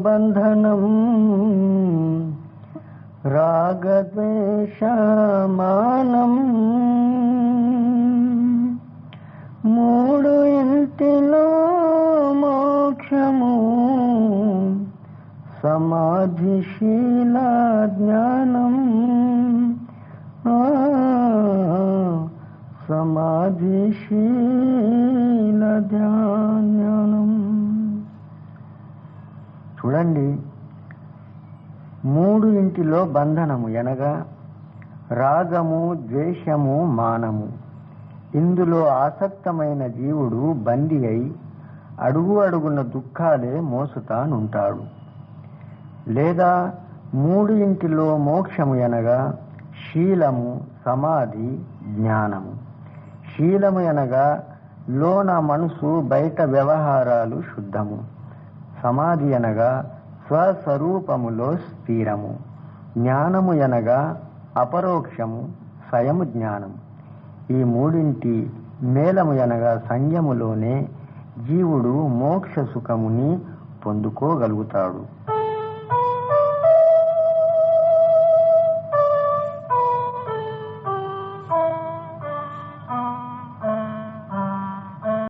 బంధనం రాగద్వేషమానం మూడు ఇంటిలో మోక్షము సమాధిశీల జ్ఞానం సమాధిశీల జ్ఞానం. చూడండి, మూడు ఇంటిలో బంధనము అనగా రాగము, ద్వేషము, మానము. ఇందులో ఆసక్తమైన జీవుడు బందీ అయి అడుగు అడుగున దుఃఖాలే మోసుతానుంటాడు. లేదా మూడు ఇంటిలో మోక్షము అనగా శీలము, సమాధి, జ్ఞానము. శీలము అనగా లోన మనసు, బయట వ్యవహారాలు శుద్ధము. సమాధి అనగా స్వస్వరూపములో స్థిరము. జ్ఞానము అనగా అపరోక్షము, స్వయము జ్ఞానము. ఈ మూడింటి మేలము అనగా సంయములోనే జీవుడు మోక్ష సుఖముని పొందుకోగలుగుతాడు.